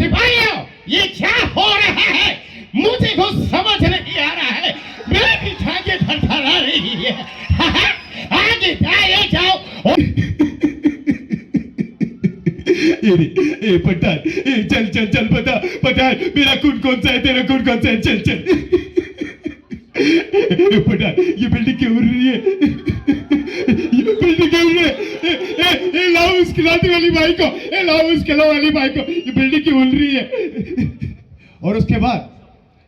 सिपाहियों, ये क्या हो रहा है? मुझे कुछ समझ नहीं आ रहा है। मेरी टांगे थरथरा रही है। आगे आगे जाओ। ए पठान, चल चल चल बता पठान, मेरा खून कौन सा है, तेरा खून कौन सा है, चल चल। पठान, ये बिल्डिंग क्यों उड़ रही है? ये बिल्डिंग क्यों उड़ रही है? लाओ उस खिलाती वाली भाई को, लाओ उस खिला वाली भाई को, ये बिल्डिंग क्यों उड़ रही है? और उसके बाद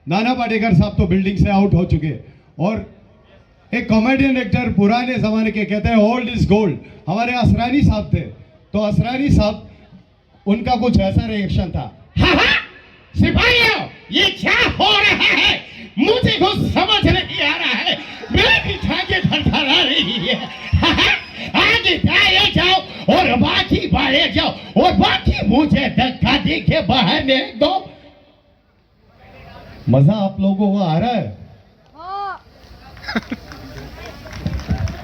नाना पाटेकर साहब तो बिल्डिंग से आउट हो चुके और एक कॉमेडियन एक्टर पुराने जमाने के कहते हैं ओल्ड इज गोल्ड, हमारे असरानी साहब थे। तो असरानी साहब, उनका कुछ ऐसा रिएक्शन था। सिपाहियों, ये क्या हो रहा है? मुझे कुछ समझ नहीं आ रहा है। मेरी टांगे थरथरा रही है। आगे आगे जाओ और बाकी बाहर जाओ और बाकी मुझे धक्का दे के बाहर निकाल दो। मजा आप लोगों को आ रहा है?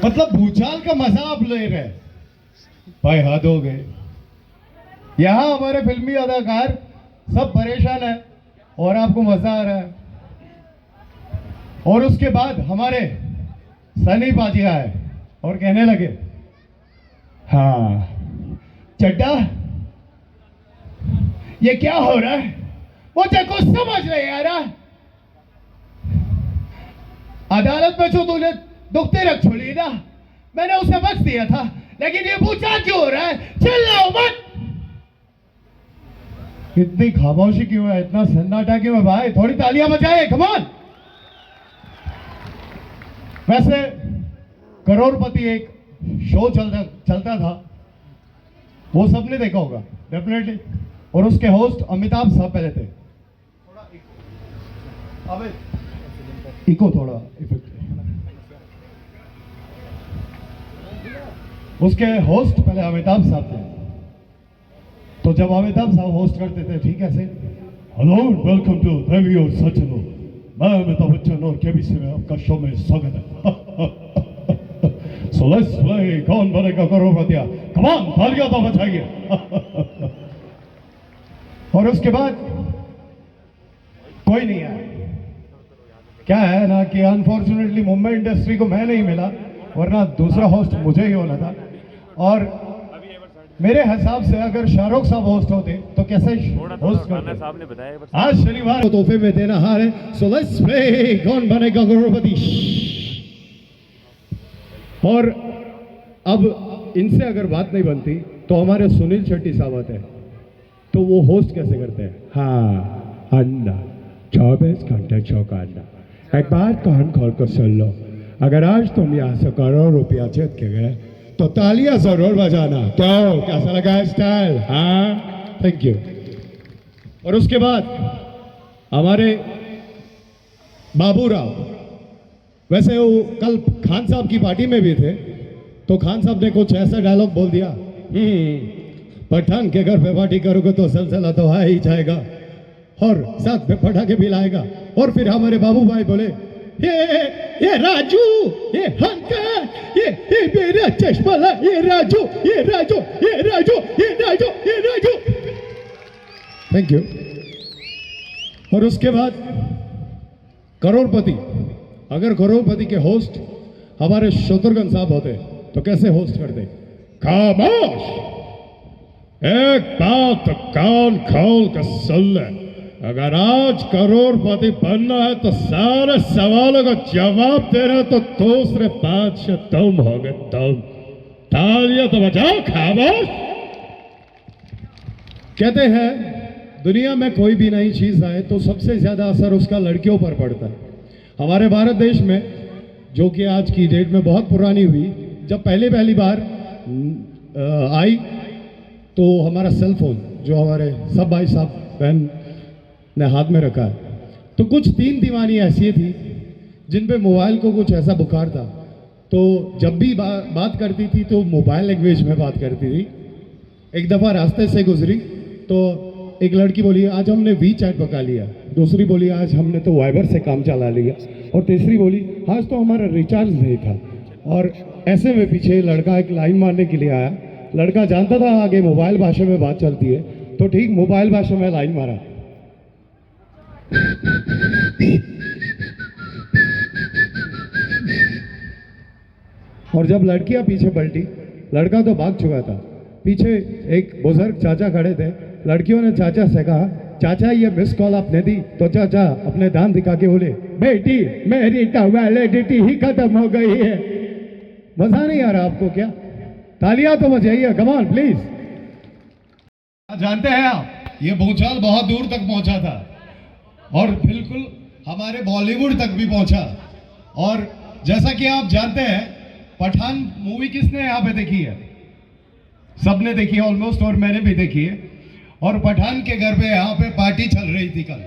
मतलब भूचाल का मजा आप ले रहे हैं? भाई हद हो गए। यहाँ हमारे फिल्मी अदाकार सब परेशान है और आपको मजा आ रहा है। और उसके बाद हमारे सनी पाजी आए और कहने लगे, हाँ चड्डा ये क्या हो रहा है? मुझे कुछ समझ नहीं आ रहा। अदालत में जो तूने दुखते रख छोड़ी ना, मैंने उसे बच दिया था, लेकिन ये पूछा क्यों हो रहा है? चिल्लाओ मत। इतनी खामोशी क्यों है, इतना सन्नाटा क्यों है भाई? थोड़ी तालियां बजाए, कम ऑन। वैसे करोड़पति एक शो चलता था, वो सबने देखा होगा डेफिनेटली, और उसके होस्ट अमिताभ साहब पहले थे। अबे इको थोड़ा इफेक्ट। उसके होस्ट पहले अमिताभ साहब थे। तो जब अमिताभ साहब होस्ट करते थे, ठीक है से, हेलो वेलकम टू देवी और सज्जनों, मैं अमिताभ बच्चन और केबीसी में आपका शो में स्वागत है। सो लेट्स प्ले कौन बनेगा करोड़पति, कम ऑन तालियां तो बजाइए। और उसके बाद कोई नहीं आया। क्या है ना कि अनफॉर्चुनेटली मुंबई इंडस्ट्री को मैं नहीं मिला, वरना दूसरा होस्ट मुझे ही होना था। और मेरे हिसाब से अगर शाहरुख साहब होस्ट होते तो कैसे होस्ट करते? आज शनिवार को तोहफे में देना हार है। सो लेट्स प्ले कौन बनेगा करोड़पति। और अब इनसे अगर बात नहीं बनती तो हमारे सुनील शेट्टी साहब आते हैं, तो वो होस्ट कैसे करते हैं? हाँ, अंडा 24 घंटे चौका अंडा। एक बात कान खोल कर सुन लो, अगर आज तुम यहाँ से करोड़ रुपया जीत के गए तो तालियां जरूर बजाना। क्यों, कैसा लगा स्टाइल? हाँ, थैंक यू। और उसके बाद हमारे बाबूराव, वैसे वो कल खान साहब की पार्टी में भी थे, तो खान साहब ने कुछ ऐसा डायलॉग बोल दिया, पठान के घर पे पार्टी करोगे तो सिलसिला तो आ ही जाएगा और साथ में पटाखे भी लाएगा। और फिर हमारे बाबू भाई बोले, ये राजू, ये हंकर, ये मेरा चश्मा ला, ये राजू, ये राजू, ये राजू, ये राजू, ये राजू। Thank you. और उसके बाद करोड़पति, अगर करोड़पति के होस्ट हमारे शत्रुघ्न साहब होते तो कैसे होस्ट करते? खामोश, एक बात कान खोल कर सुन ले, अगर आज करोड़पति बनना है तो सारे सवालों का जवाब देना, तो दूसरे बादशाह तुम होगे, तुम। तालियां तो बजाओ, खामोश। कहते हैं दुनिया में कोई भी नई चीज आए तो सबसे ज्यादा असर उसका लड़कियों पर पड़ता है। हमारे भारत देश में, जो कि आज की डेट में बहुत पुरानी हुई, जब पहली बार आई तो हमारा सेल फोन, जो हमारे सब भाई साहब बहन ने हाथ में रखा है, तो कुछ 3 दीवानी ऐसी थी जिन पे मोबाइल को कुछ ऐसा बुखार था, तो जब भी बात करती थी तो मोबाइल लैंग्वेज में बात करती थी। एक दफ़ा रास्ते से गुजरी तो एक लड़की बोली, आज हमने वी चैट पका लिया। दूसरी बोली, आज हमने तो वाइबर से काम चला लिया। और तीसरी बोली, आज तो हमारा रिचार्ज नहीं था। और ऐसे में पीछे लड़का एक लाइन मारने के लिए आया। लड़का जानता था आगे मोबाइल भाषा में बात चलती है, तो ठीक मोबाइल भाषा में लाइन मारा। और जब लड़कियां पीछे पलटी, लड़का तो भाग चुका था। पीछे एक बुजुर्ग चाचा खड़े थे। लड़कियों ने चाचा से कहा, चाचा ये मिस कॉल आपने दी? तो चाचा अपने दांत दिखा के बोले, बेटी मेरी तो वैलिडिटी ही खत्म हो गई है। मजा नहीं आ रहा आपको क्या? तालियां तो बजाइए, कम ऑन प्लीज। जानते हैं आप, ये भूचाल बहुत दूर तक पहुंचा था और बिल्कुल हमारे बॉलीवुड तक भी पहुंचा। और जैसा कि आप जानते हैं, पठान मूवी किसने यहाँ पे देखी है? सबने देखी है ऑलमोस्ट, और मैंने भी देखी है। और पठान के घर पे यहाँ पे पार्टी चल रही थी कल,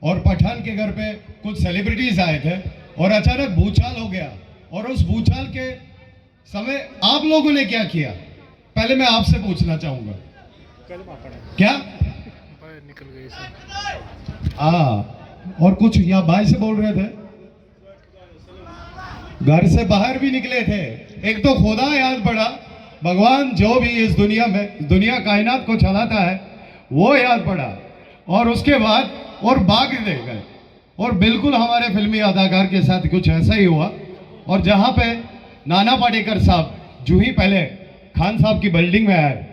और पठान के घर पे कुछ सेलिब्रिटीज आए थे और अचानक भूचाल हो गया। और उस भूचाल के समय आप लोगों ने क्या किया, पहले मैं आपसे पूछना चाहूंगा। क्या निकल गई और कुछ या भाई से बोल रहे थे, घर से बाहर भी निकले थे। एक तो खुदा याद पड़ा, भगवान जो भी इस दुनिया में, दुनिया कायनात को चलाता है, वो याद पड़ा। और उसके बाद और भाग दे गए। और बिल्कुल हमारे फिल्मी अदाकार के साथ कुछ ऐसा ही हुआ। और जहां पे नाना पाटेकर साहब जो ही पहले खान साहब की बिल्डिंग में आए,